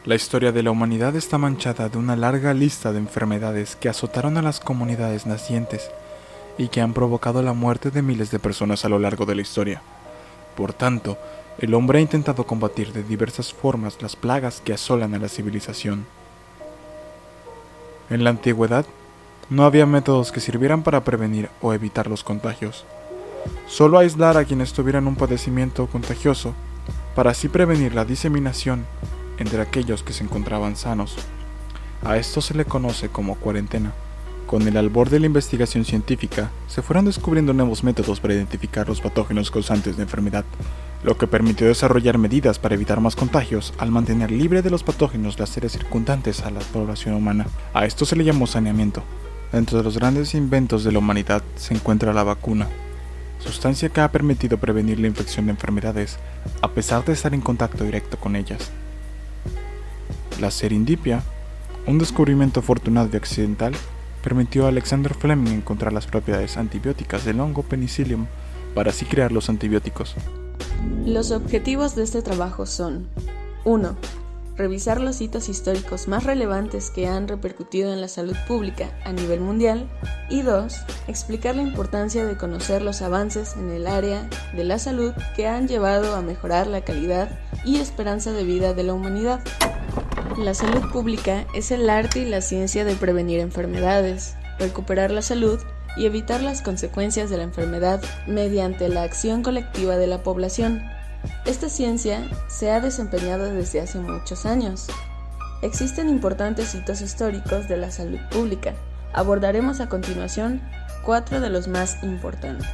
La historia de la humanidad está manchada de una larga lista de enfermedades que azotaron a las comunidades nacientes y que han provocado la muerte de miles de personas a lo largo de la historia. Por tanto, el hombre ha intentado combatir de diversas formas las plagas que asolan a la civilización. En la antigüedad, no había métodos que sirvieran para prevenir o evitar los contagios. Solo aislar a quienes tuvieran un padecimiento contagioso, para así prevenir la diseminación entre aquellos que se encontraban sanos. A esto se le conoce como cuarentena. Con el albor de la investigación científica, se fueron descubriendo nuevos métodos para identificar los patógenos causantes de enfermedad, lo que permitió desarrollar medidas para evitar más contagios al mantener libre de los patógenos las áreas circundantes a la población humana. A esto se le llamó saneamiento. Dentro de los grandes inventos de la humanidad se encuentra la vacuna, sustancia que ha permitido prevenir la infección de enfermedades a pesar de estar en contacto directo con ellas. La serendipia, un descubrimiento afortunado y accidental, permitió a Alexander Fleming encontrar las propiedades antibióticas del hongo Penicillium para así crear los antibióticos. Los objetivos de este trabajo son: 1. Revisar los hitos históricos más relevantes que han repercutido en la salud pública a nivel mundial, y 2. Explicar la importancia de conocer los avances en el área de la salud que han llevado a mejorar la calidad y esperanza de vida de la humanidad. La salud pública es el arte y la ciencia de prevenir enfermedades, recuperar la salud y evitar las consecuencias de la enfermedad mediante la acción colectiva de la población. Esta ciencia se ha desempeñado desde hace muchos años. Existen importantes hitos históricos de la salud pública. Abordaremos a continuación 4 de los más importantes.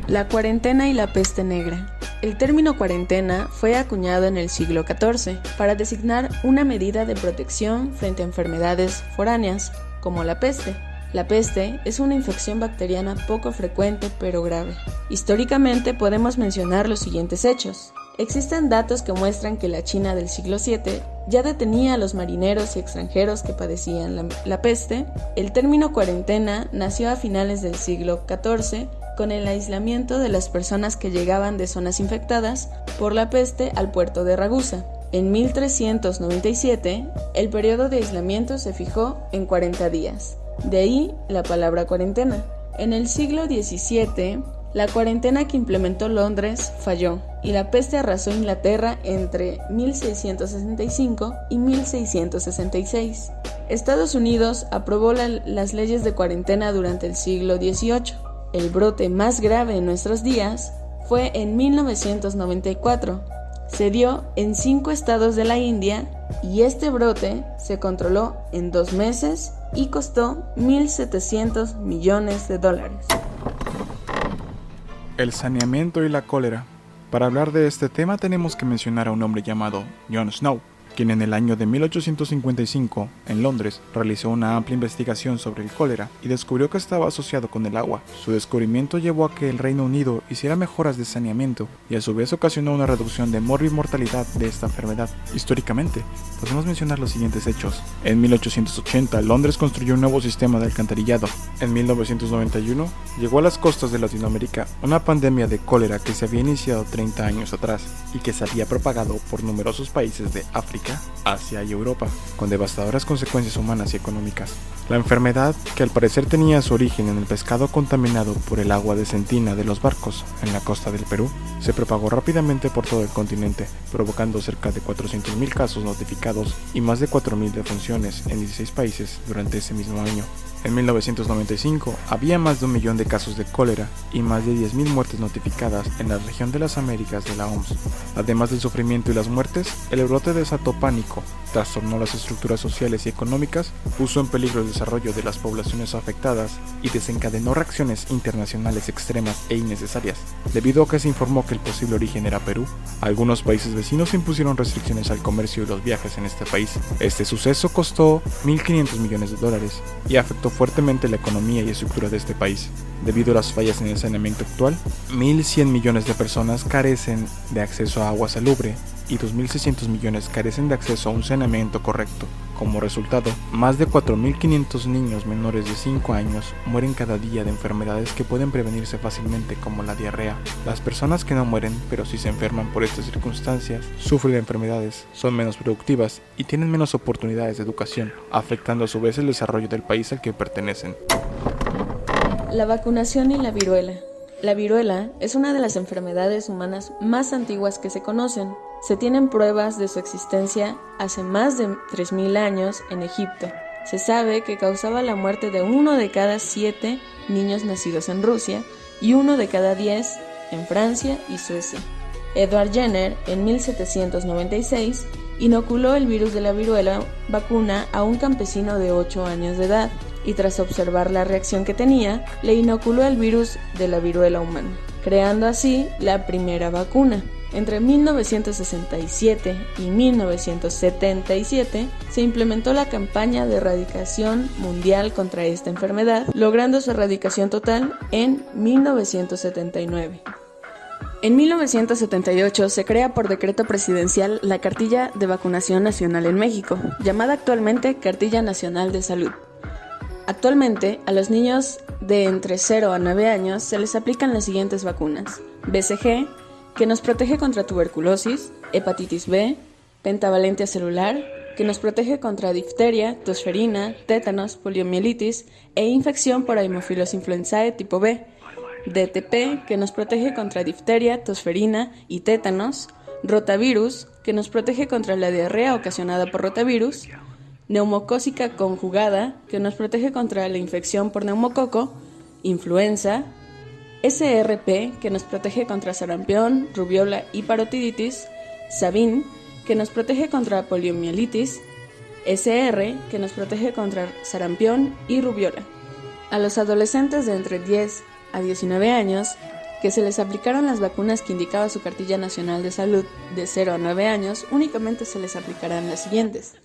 La cuarentena y la peste negra. El término cuarentena fue acuñado en el siglo XIV para designar una medida de protección frente a enfermedades foráneas, como la peste. La peste es una infección bacteriana poco frecuente pero grave. Históricamente podemos mencionar los siguientes hechos. Existen datos que muestran que la China del siglo VII ya detenía a los marineros y extranjeros que padecían la peste. El término cuarentena nació a finales del siglo XIV con el aislamiento de las personas que llegaban de zonas infectadas por la peste al puerto de Ragusa. En 1397, el periodo de aislamiento se fijó en 40 días. De ahí la palabra cuarentena. En el siglo XVII, la cuarentena que implementó Londres falló y la peste arrasó Inglaterra entre 1665 y 1666. Estados Unidos aprobó las leyes de cuarentena durante el siglo XVIII. El brote más grave en nuestros días fue en 1994. Se dio en 5 estados de la India y este brote se controló en 2 meses y costó $1.700 millones. El saneamiento y la cólera. Para hablar de este tema tenemos que mencionar a un hombre llamado John Snow, quien en el año de 1855, en Londres, realizó una amplia investigación sobre el cólera y descubrió que estaba asociado con el agua. Su descubrimiento llevó a que el Reino Unido hiciera mejoras de saneamiento y a su vez ocasionó una reducción de mortalidad de esta enfermedad. Históricamente, podemos mencionar los siguientes hechos. En 1880, Londres construyó un nuevo sistema de alcantarillado. En 1991, llegó a las costas de Latinoamérica una pandemia de cólera que se había iniciado 30 años atrás y que se había propagado por numerosos países de África, Asia y Europa, con devastadoras consecuencias humanas y económicas. La enfermedad, que al parecer tenía su origen en el pescado contaminado por el agua de Centina de los barcos en la costa del Perú, se propagó rápidamente por todo el continente, provocando cerca de 400.000 casos notificados y más de 4.000 defunciones en 16 países durante ese mismo año. En 1995 había más de 1 millón de casos de cólera y más de 10.000 muertes notificadas en la región de las Américas de la OMS. Además del sufrimiento y las muertes, el brote desató pánico, trastornó las estructuras sociales y económicas, puso en peligro el desarrollo de las poblaciones afectadas y desencadenó reacciones internacionales extremas e innecesarias. Debido a que se informó que el posible origen era Perú, algunos países vecinos impusieron restricciones al comercio y los viajes en este país. Este suceso costó $1.500 millones y afectó fuertemente la economía y estructura de este país. Debido a las fallas en el saneamiento actual, 1.100 millones de personas carecen de acceso a agua salubre y 2.600 millones carecen de acceso a un saneamiento correcto, Como resultado, más de 4.500 niños menores de 5 años mueren cada día de enfermedades que pueden prevenirse fácilmente, como la diarrea. Las personas que no mueren, pero sí se enferman por estas circunstancias, sufren de enfermedades, son menos productivas y tienen menos oportunidades de educación, afectando a su vez el desarrollo del país al que pertenecen. La vacunación y la viruela. La viruela es una de las enfermedades humanas más antiguas que se conocen. Se tienen pruebas de su existencia hace más de 3.000 años en Egipto. Se sabe que causaba la muerte de 1 de cada 7 niños nacidos en Rusia y 1 de cada 10 en Francia y Suecia. Edward Jenner, en 1796, inoculó el virus de la viruela vacuna a un campesino de 8 años de edad y tras observar la reacción que tenía, le inoculó el virus de la viruela humana, creando así la primera vacuna. Entre 1967 y 1977 se implementó la campaña de erradicación mundial contra esta enfermedad, logrando su erradicación total en 1979. En 1978 se crea por decreto presidencial la Cartilla de Vacunación Nacional en México, llamada actualmente Cartilla Nacional de Salud. Actualmente, a los niños de entre 0 a 9 años se les aplican las siguientes vacunas: BCG, que nos protege contra tuberculosis, hepatitis B, pentavalente celular, que nos protege contra difteria, tosferina, tétanos, poliomielitis e infección por Haemophilus influenzae tipo B, DTP, que nos protege contra difteria, tosferina y tétanos, rotavirus, que nos protege contra la diarrea ocasionada por rotavirus, neumocócica conjugada, que nos protege contra la infección por neumococo, influenza, SRP, que nos protege contra sarampión, rubiola y parotiditis, Sabin, que nos protege contra poliomielitis, SR, que nos protege contra sarampión y rubiola. A los adolescentes de entre 10 a 19 años, que se les aplicaron las vacunas que indicaba su Cartilla Nacional de Salud de 0 a 9 años, únicamente se les aplicarán las siguientes: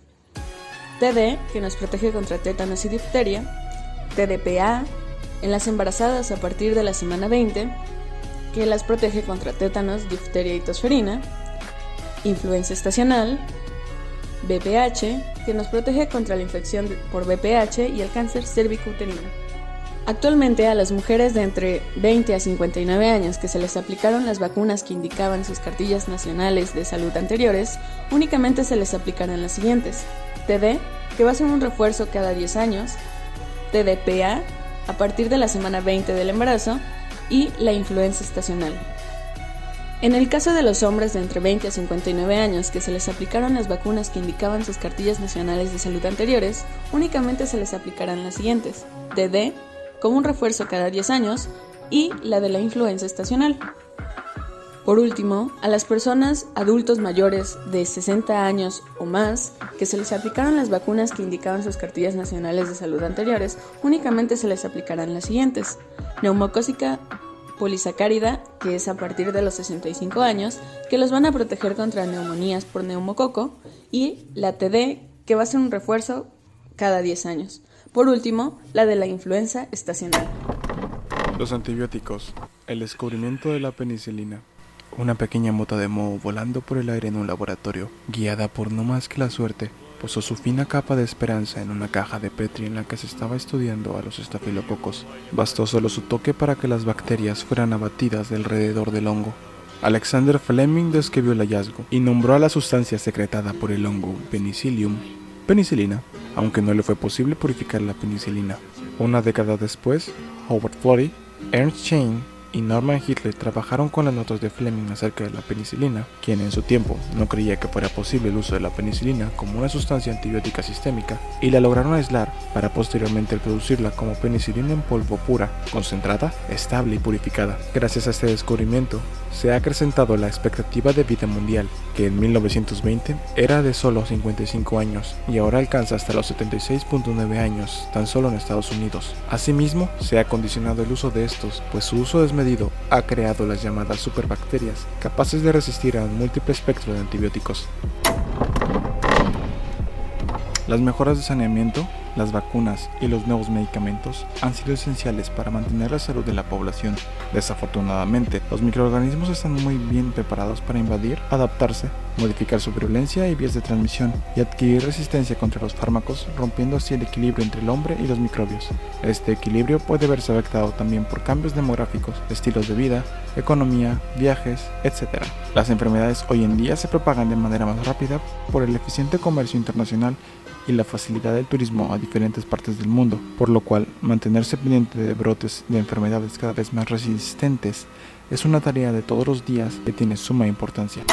TD, que nos protege contra tétanos y difteria, TDPA, en las embarazadas a partir de la semana 20, que las protege contra tétanos, difteria y tosferina, influenza estacional, VPH, que nos protege contra la infección por VPH y el cáncer cervicuterino. Actualmente, a las mujeres de entre 20 a 59 años que se les aplicaron las vacunas que indicaban sus cartillas nacionales de salud anteriores, únicamente se les aplicarán las siguientes: TD, que va a ser un refuerzo cada 10 años, TDPA, a partir de la semana 20 del embarazo, y la influenza estacional. En el caso de los hombres de entre 20 a 59 años que se les aplicaron las vacunas que indicaban sus cartillas nacionales de salud anteriores, únicamente se les aplicarán las siguientes: TD, como un refuerzo cada 10 años, y la de la influenza estacional. Por último, a las personas adultos mayores de 60 años o más que se les aplicaron las vacunas que indicaban sus cartillas nacionales de salud anteriores, únicamente se les aplicarán las siguientes: neumocócica polisacárida, que es a partir de los 65 años, que los van a proteger contra neumonías por neumococo, y la TD, que va a ser un refuerzo cada 10 años. Por último, la de la influenza estacional. Los antibióticos. El descubrimiento de la penicilina. Una pequeña mota de moho volando por el aire en un laboratorio, guiada por no más que la suerte, posó su fina capa de esperanza en una caja de Petri en la que se estaba estudiando a los estafilococos. Bastó solo su toque para que las bacterias fueran abatidas de alrededor del hongo. Alexander Fleming describió el hallazgo y nombró a la sustancia secretada por el hongo Penicillium penicilina, aunque no le fue posible purificar la penicilina. Una década después, Howard Florey, Ernst Chain y Norman Hitler trabajaron con las notas de Fleming acerca de la penicilina, quien en su tiempo no creía que fuera posible el uso de la penicilina como una sustancia antibiótica sistémica, y la lograron aislar para posteriormente producirla como penicilina en polvo pura, concentrada, estable y purificada. Gracias a este descubrimiento, se ha acrecentado la expectativa de vida mundial, que en 1920 era de solo 55 años y ahora alcanza hasta los 76.9 años tan solo en Estados Unidos. Asimismo, se ha condicionado el uso de estos, pues su uso desmedido ha creado las llamadas superbacterias, capaces de resistir a un múltiple espectro de antibióticos. Las mejoras de saneamiento. Las vacunas y los nuevos medicamentos han sido esenciales para mantener la salud de la población. Desafortunadamente, los microorganismos están muy bien preparados para invadir, adaptarse, modificar su virulencia y vías de transmisión, y adquirir resistencia contra los fármacos, rompiendo así el equilibrio entre el hombre y los microbios. Este equilibrio puede verse afectado también por cambios demográficos, estilos de vida, economía, viajes, etc. Las enfermedades hoy en día se propagan de manera más rápida por el eficiente comercio internacional y la facilidad del turismo a diferentes partes del mundo, por lo cual mantenerse pendiente de brotes de enfermedades cada vez más resistentes es una tarea de todos los días que tiene suma importancia.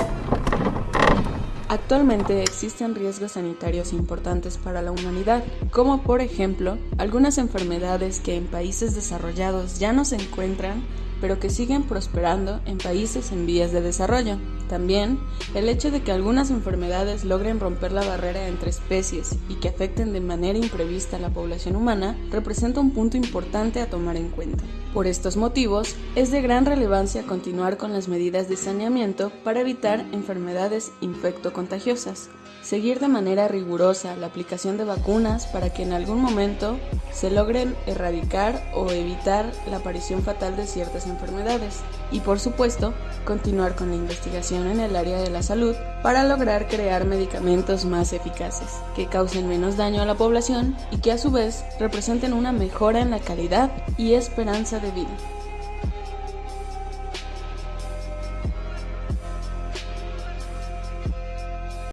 Actualmente existen riesgos sanitarios importantes para la humanidad, como por ejemplo, algunas enfermedades que en países desarrollados ya no se encuentran, pero que siguen prosperando en países en vías de desarrollo. También, el hecho de que algunas enfermedades logren romper la barrera entre especies y que afecten de manera imprevista a la población humana representa un punto importante a tomar en cuenta. Por estos motivos, es de gran relevancia continuar con las medidas de saneamiento para evitar enfermedades infectocontagiosas, seguir de manera rigurosa la aplicación de vacunas para que en algún momento se logren erradicar o evitar la aparición fatal de ciertas enfermedades y, por supuesto, continuar con la investigación en el área de la salud para lograr crear medicamentos más eficaces, que causen menos daño a la población y que a su vez representen una mejora en la calidad y esperanza de vida.